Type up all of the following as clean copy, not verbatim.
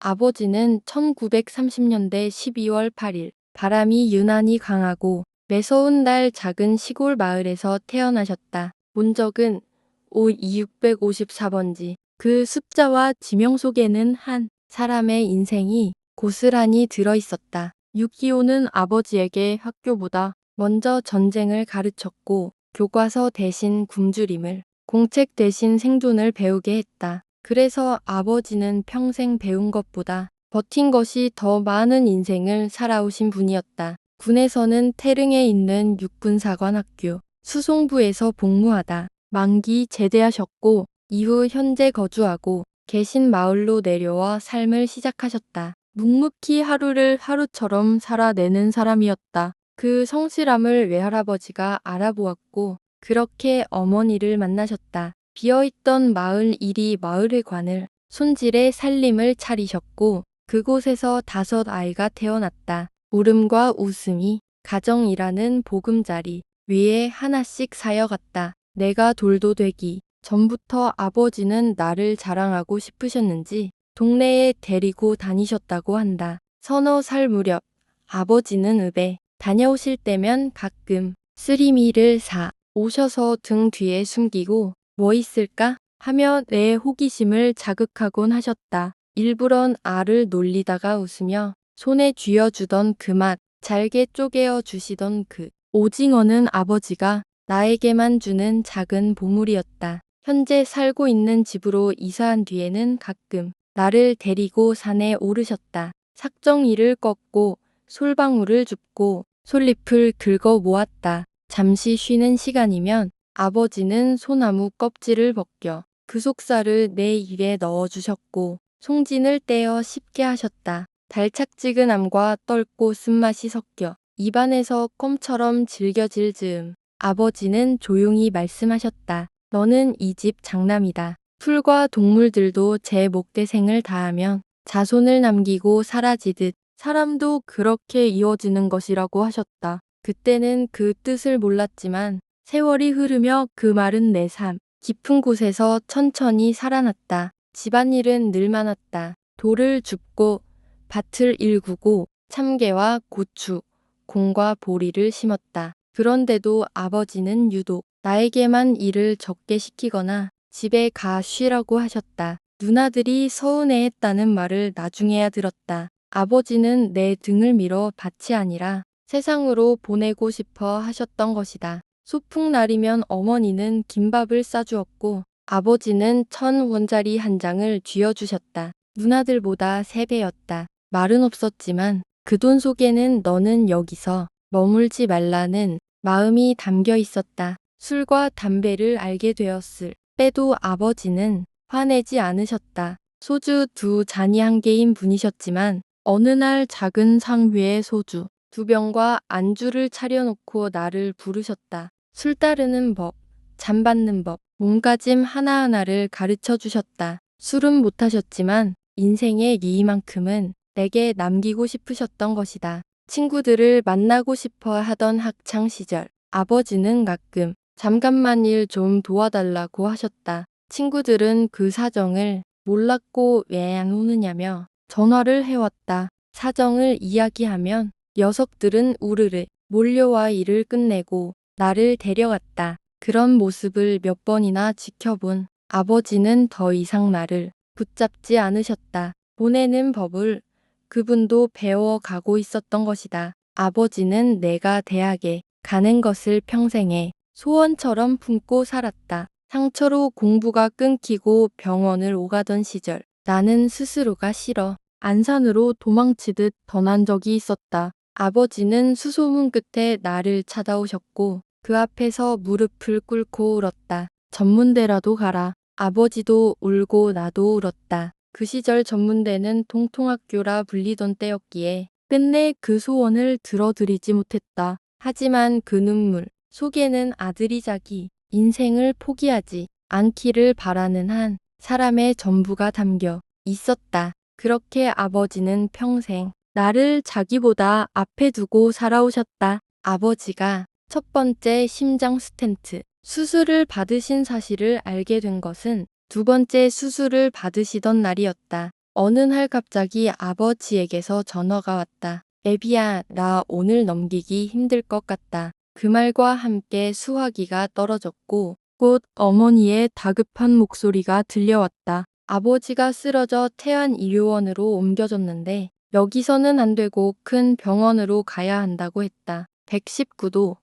아버지는 1930년대 12월 8일 바람이 유난히 강하고 매서운 날 작은 시골 마을에서 태어나셨다. 본적은 52654번지. 그 숫자와 지명 속에는 한 사람의 인생이 고스란히 들어있었다. 6.25는 아버지에게 학교보다 먼저 전쟁을 가르쳤고 교과서 대신 굶주림을, 공책 대신 생존을 배우게 했다. 그래서 아버지는 평생 배운 것보다 버틴 것이 더 많은 인생을 살아오신 분이었다. 군에서는 태릉에 있는 육군사관학교 수송부에서 복무하다 만기 제대하셨고 이후 현재 거주하고 계신 마을로 내려와 삶을 시작하셨다. 묵묵히 하루를 하루처럼 살아내는 사람이었다. 그 성실함을 외할아버지가 알아보았고 그렇게 어머니를 만나셨다. 비어있던 마을 일이 마을회관을 손질해 살림을 차리셨고 그곳에서 5아이가 태어났다. 울음과 웃음이 가정이라는 보금자리 위에 하나씩 쌓여갔다. 내가 돌도 되기 전부터 아버지는 나를 자랑하고 싶으셨는지 동네에 데리고 다니셨다고 한다. 서너 살 무렵 아버지는 읍에 다녀오실 때면 가끔 쓰리미를 사 오셔서 등 뒤에 숨기고 뭐 있을까 하며 내 호기심을 자극하곤 하셨다. 일부런 알을 놀리다가 웃으며 손에 쥐어주던 그 맛, 잘게 쪼개어 주시던 그 오징어는 아버지가 나에게만 주는 작은 보물이었다. 현재 살고 있는 집으로 이사한 뒤에는 가끔 나를 데리고 산에 오르셨다. 삭정이를 꺾고 솔방울을 줍고 솔잎을 긁어 모았다. 잠시 쉬는 시간이면 아버지는 소나무 껍질을 벗겨 그 속살을 내 입에 넣어주셨고 송진을 떼어 씹게 하셨다. 달착지근함과 떫고 쓴맛이 섞여 입안에서 껌처럼 질겨질 즈음 아버지는 조용히 말씀하셨다. 너는 이 집 장남이다. 풀과 동물들도 제 목대생을 다하면 자손을 남기고 사라지듯 사람도 그렇게 이어지는 것이라고 하셨다. 그때는 그 뜻을 몰랐지만 세월이 흐르며 그 말은 내 삶 깊은 곳에서 천천히 살아났다. 집안일은 늘 많았다. 돌을 줍고 밭을 일구고 참깨와 고추, 콩과 보리를 심었다. 그런데도 아버지는 유독 나에게만 일을 적게 시키거나 집에 가 쉬라고 하셨다. 누나들이 서운해했다는 말을 나중에야 들었다. 아버지는 내 등을 밀어 밭이 아니라 세상으로 보내고 싶어 하셨던 것이다. 소풍날이면 어머니는 김밥을 싸주었고 아버지는 1,000원짜리 한 장을 쥐어주셨다. 누나들보다 3배였다. 말은 없었지만 그 돈 속에는 너는 여기서 머물지 말라는 마음이 담겨 있었다. 술과 담배를 알게 되었을 때도 아버지는 화내지 않으셨다. 소주 2잔이 한계인 분이셨지만 어느 날 작은 상 위에 소주 2병과 안주를 차려놓고 나를 부르셨다. 술 따르는 법, 잠 받는 법, 몸가짐 하나하나를 가르쳐 주셨다. 술은 못하셨지만 인생의 이만큼은 내게 남기고 싶으셨던 것이다. 친구들을 만나고 싶어 하던 학창 시절 아버지는 가끔 잠깐만 일 좀 도와달라고 하셨다. 친구들은 그 사정을 몰랐고 왜 안 오느냐며 전화를 해왔다. 사정을 이야기하면 녀석들은 우르르 몰려와 일을 끝내고 나를 데려갔다. 그런 모습을 몇 번이나 지켜본 아버지는 더 이상 나를 붙잡지 않으셨다. 보내는 법을 그분도 배워가고 있었던 것이다. 아버지는 내가 대학에 가는 것을 평생의 소원처럼 품고 살았다. 상처로 공부가 끊기고 병원을 오가던 시절 나는 스스로가 싫어 안산으로 도망치듯 떠난 적이 있었다. 아버지는 수소문 끝에 나를 찾아오셨고 그 앞에서 무릎을 꿇고 울었다. 전문대라도 가라. 아버지도 울고 나도 울었다. 그 시절 전문대는 통통학교라 불리던 때였기에 끝내 그 소원을 들어드리지 못했다. 하지만 그 눈물 속에는 아들이 자기 인생을 포기하지 않기를 바라는 한 사람의 전부가 담겨 있었다. 그렇게 아버지는 평생 나를 자기보다 앞에 두고 살아오셨다. 아버지가 첫 번째 심장 스텐트 수술을 받으신 사실을 알게 된 것은 두 번째 수술을 받으시던 날이었다. 어느 날 갑자기 아버지에게서 전화가 왔다. 애비야, 나 오늘 넘기기 힘들 것 같다. 그 말과 함께 수화기가 떨어졌고 곧 어머니의 다급한 목소리가 들려왔다. 아버지가 쓰러져 태안의료원으로 옮겨졌는데 여기서는 안 되고 큰 병원으로 가야 한다고 했다. 119도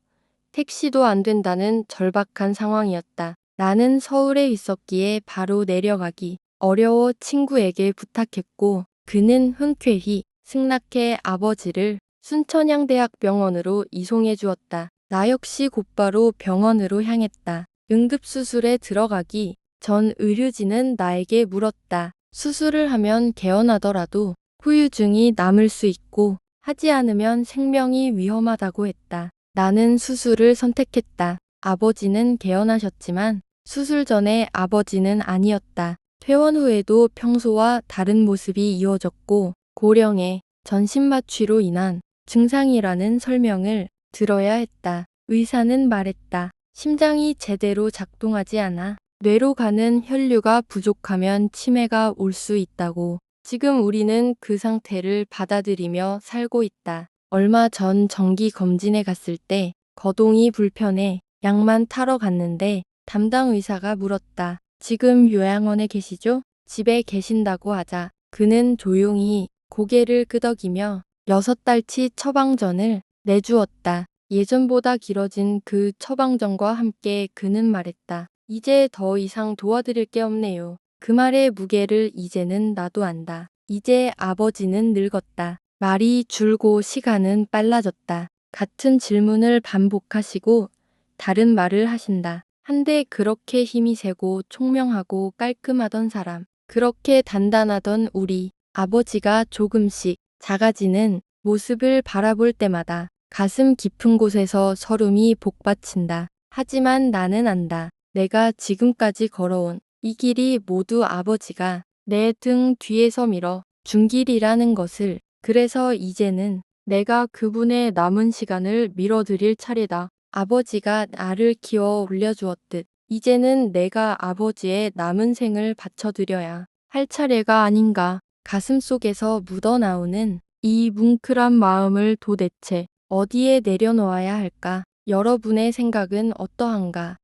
택시도 안 된다는 절박한 상황이었다. 나는 서울에 있었기에 바로 내려가기 어려워 친구에게 부탁했고 그는 흔쾌히 승낙해 아버지를 순천향대학병원으로 이송해 주었다. 나 역시 곧바로 병원으로 향했다. 응급수술에 들어가기 전 의료진은 나에게 물었다. 수술을 하면 개원하더라도 후유증이 남을 수 있고 하지 않으면 생명이 위험하다고 했다. 나는 수술을 선택했다. 아버지는 개원하셨지만 수술 전에 아버지는 아니었다. 퇴원 후에도 평소와 다른 모습이 이어졌고 고령의 전신마취로 인한 증상이라는 설명을 들어야 했다. 의사는 말했다. 심장이 제대로 작동하지 않아 뇌로 가는 혈류가 부족하면 치매가 올 수 있다고. 지금 우리는 그 상태를 받아들이며 살고 있다. 얼마 전 정기 검진에 갔을 때 거동이 불편해 약만 타러 갔는데 담당 의사가 물었다. 지금 요양원에 계시죠? 집에 계신다고 하자 그는 조용히 고개를 끄덕이며 6달치 처방전을 내주었다. 예전보다 길어진 그 처방전과 함께 그는 말했다. 이제 더 이상 도와드릴 게 없네요. 그 말의 무게를 이제는 나도 안다. 이제 아버지는 늙었다. 말이 줄고 시간은 빨라졌다. 같은 질문을 반복하시고 다른 말을 하신다. 한때 그렇게 힘이 세고 총명하고 깔끔하던 사람, 그렇게 단단하던 우리 아버지가 조금씩 작아지는 모습을 바라볼 때마다 가슴 깊은 곳에서 설움이 복받친다. 하지만 나는 안다. 내가 지금까지 걸어온 이 길이 모두 아버지가 내 등 뒤에서 밀어 준 길이라는 것을. 그래서 이제는 내가 그분의 남은 시간을 밀어드릴 차례다. 아버지가 나를 키워 올려주었듯 이제는 내가 아버지의 남은 생을 바쳐드려야 할 차례가 아닌가. 가슴 속에서 묻어나오는 이 뭉클한 마음을 도대체 어디에 내려놓아야 할까? 여러분의 생각은 어떠한가?